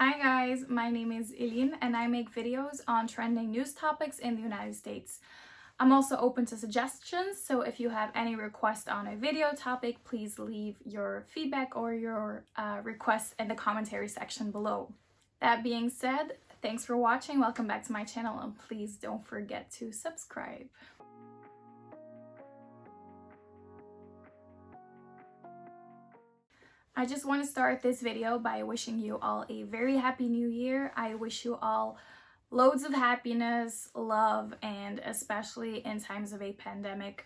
Hi guys, my name is Eileen and I make videos on trending news topics in the United States. I'm also open to suggestions, so if you have any requests on a video topic, please leave your feedback or your requests in the commentary section below. That being said, thanks for watching, welcome back to my channel, and please don't forget to subscribe. I just want to start this video by wishing you all a very happy new year. I wish you all loads of happiness, love, and especially in times of a pandemic,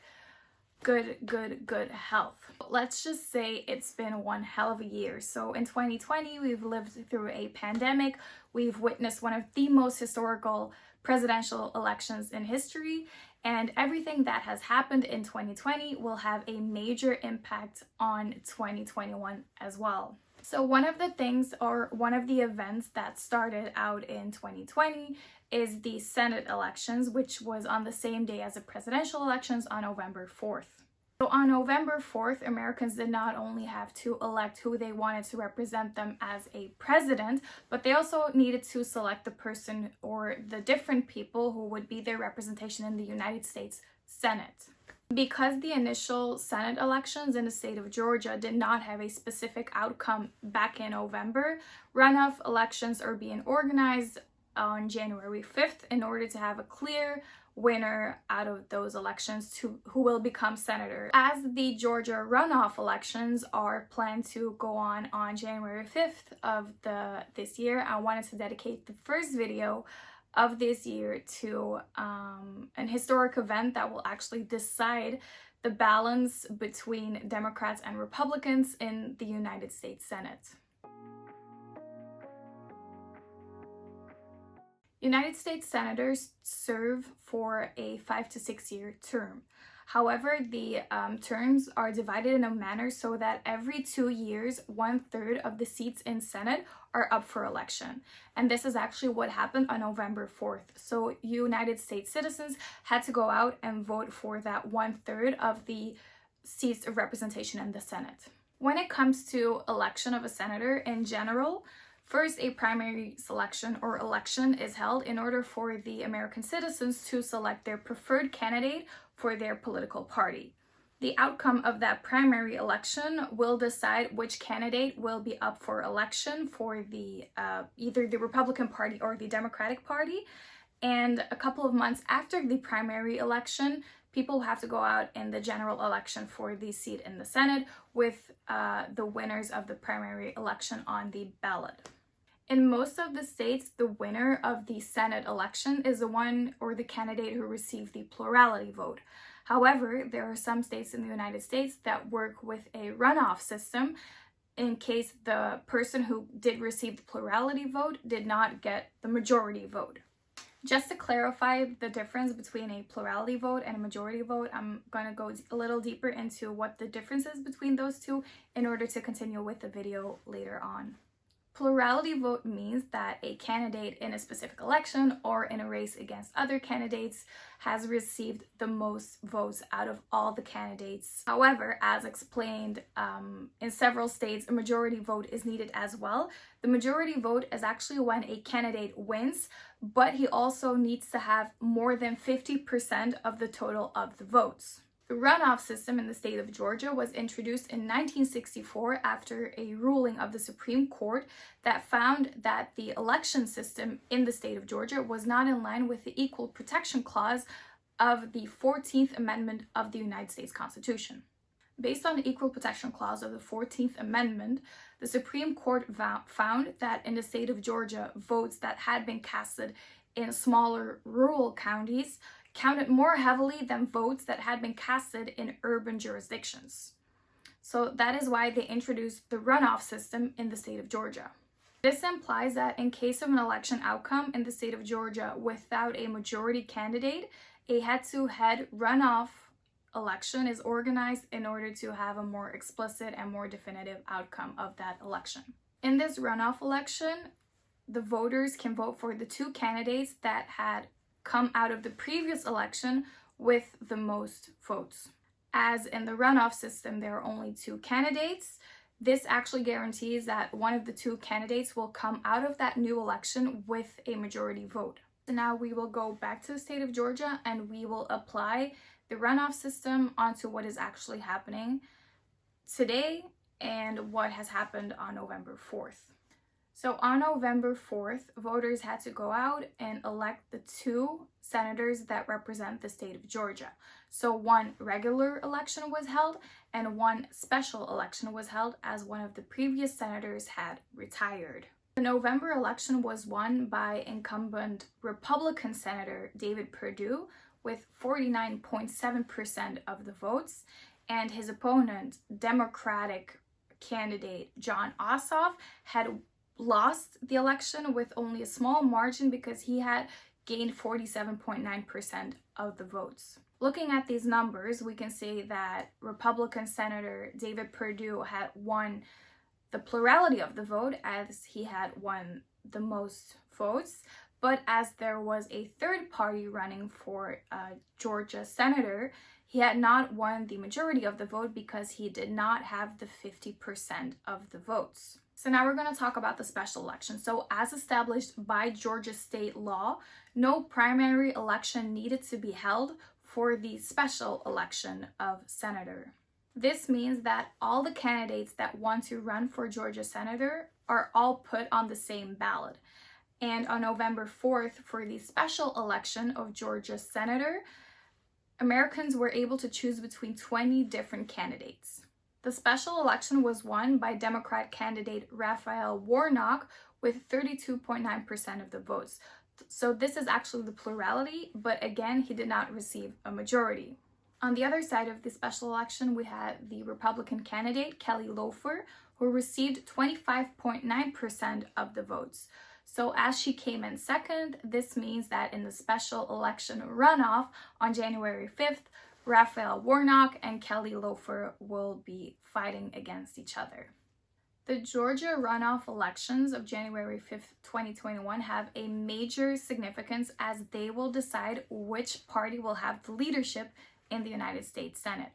good health. Let's just say it's been one hell of a year. So in 2020, we've lived through a pandemic. We've witnessed one of the most historical presidential elections in history, and everything that has happened in 2020 will have a major impact on 2021 as well. So one of the things, or one of the events that started out in 2020 is the Senate elections, which was on the same day as the presidential elections on November 4th. So on November 4th, Americans did not only have to elect who they wanted to represent them as a president, but they also needed to select the person or the different people who would be their representation in the United States Senate. Because the initial Senate elections in the state of Georgia did not have a specific outcome back in November, runoff elections are being organized on January 5th in order to have a clear winner out of those elections who will become senator. As the Georgia runoff elections are planned to go on January 5th of this year, I wanted to dedicate the first video of this year to an historic event that will actually decide the balance between Democrats and Republicans in the United States Senate. United States senators serve for a 5 to 6 year term. However, the terms are divided in a manner so that every 2 years, 1/3 of the seats in Senate are up for election. And this is actually what happened on November 4th. So United States citizens had to go out and vote for that 1/3 of the seats of representation in the Senate. When it comes to election of a senator in general, first, a primary selection or election is held in order for the American citizens to select their preferred candidate for their political party. The outcome of that primary election will decide which candidate will be up for election for the either the Republican Party or the Democratic Party. And a couple of months after the primary election, people have to go out in the general election for the seat in the Senate with the winners of the primary election on the ballot. In most of the states, the winner of the Senate election is the one or the candidate who received the plurality vote. However, there are some states in the United States that work with a runoff system in case the person who did receive the plurality vote did not get the majority vote. Just to clarify the difference between a plurality vote and a majority vote, I'm going to go a little deeper into what the difference is between those two in order to continue with the video later on. Plurality vote means that a candidate in a specific election or in a race against other candidates has received the most votes out of all the candidates. However, as explained in several states, a majority vote is needed as well. The majority vote is actually when a candidate wins, but he also needs to have more than 50% of the total of the votes. The runoff system in the state of Georgia was introduced in 1964 after a ruling of the Supreme Court that found that the election system in the state of Georgia was not in line with the Equal Protection Clause of the 14th Amendment of the United States Constitution. Based on the Equal Protection Clause of the 14th Amendment, the Supreme Court found that in the state of Georgia, votes that had been casted in smaller rural counties counted more heavily than votes that had been casted in urban jurisdictions. So that is why they introduced the runoff system in the state of Georgia. This implies that in case of an election outcome in the state of Georgia without a majority candidate, a head-to-head runoff election is organized in order to have a more explicit and more definitive outcome of that election. In this runoff election, the voters can vote for the two candidates that had come out of the previous election with the most votes. As in the runoff system, there are only two candidates. This actually guarantees that one of the two candidates will come out of that new election with a majority vote. So now we will go back to the state of Georgia and we will apply the runoff system onto what is actually happening today and what has happened on November 4th. So on November 4th, voters had to go out and elect the two senators that represent the state of Georgia. So one regular election was held and one special election was held as one of the previous senators had retired. The November election was won by incumbent Republican Senator David Perdue with 49.7% of the votes, and his opponent, Democratic candidate Jon Ossoff, had lost the election with only a small margin because he had gained 47.9% of the votes. Looking at these numbers, we can see that Republican Senator David Perdue had won the plurality of the vote as he had won the most votes, but as there was a third party running for Georgia senator, he had not won the majority of the vote because he did not have the 50% of the votes. So now we're going to talk about the special election. So as established by Georgia state law, no primary election needed to be held for the special election of senator. This means that all the candidates that want to run for Georgia senator are all put on the same ballot. And on November 4th, for the special election of Georgia senator, Americans were able to choose between 20 different candidates. The special election was won by Democrat candidate Raphael Warnock with 32.9% of the votes. So this is actually the plurality, but again, he did not receive a majority. On the other side of the special election, we had the Republican candidate Kelly Loeffler, who received 25.9% of the votes. So as she came in second, this means that in the special election runoff on January 5th, Raphael Warnock and Kelly Loeffler will be fighting against each other. The Georgia runoff elections of January 5th, 2021 have a major significance as they will decide which party will have the leadership in the United States Senate.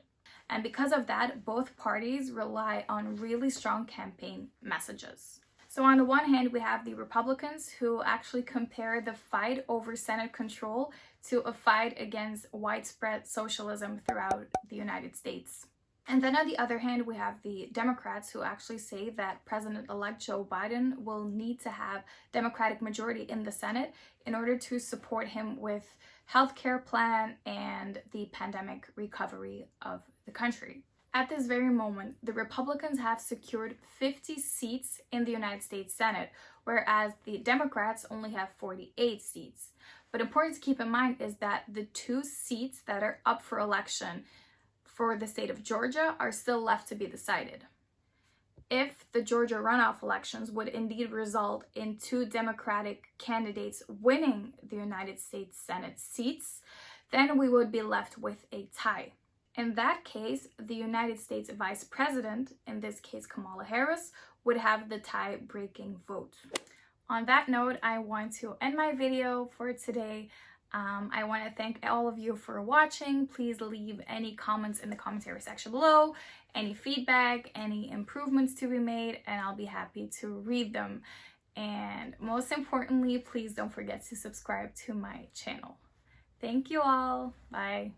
And because of that, both parties rely on really strong campaign messages. So on the one hand, we have the Republicans who actually compare the fight over Senate control to a fight against widespread socialism throughout the United States. And then on the other hand, we have the Democrats who actually say that President-elect Joe Biden will need to have Democratic majority in the Senate in order to support him with healthcare plan and the pandemic recovery of the country. At this very moment, the Republicans have secured 50 seats in the United States Senate, whereas the Democrats only have 48 seats. But important to keep in mind is that the two seats that are up for election for the state of Georgia are still left to be decided. If the Georgia runoff elections would indeed result in two Democratic candidates winning the United States Senate seats, then we would be left with a tie. In that case, the United States Vice President, in this case Kamala Harris, would have the tie-breaking vote. On that note, I want to end my video for today. I want to thank all of you for watching. Please leave any comments in the commentary section below, any feedback, any improvements to be made, and I'll be happy to read them. And most importantly, please don't forget to subscribe to my channel. Thank you all. Bye.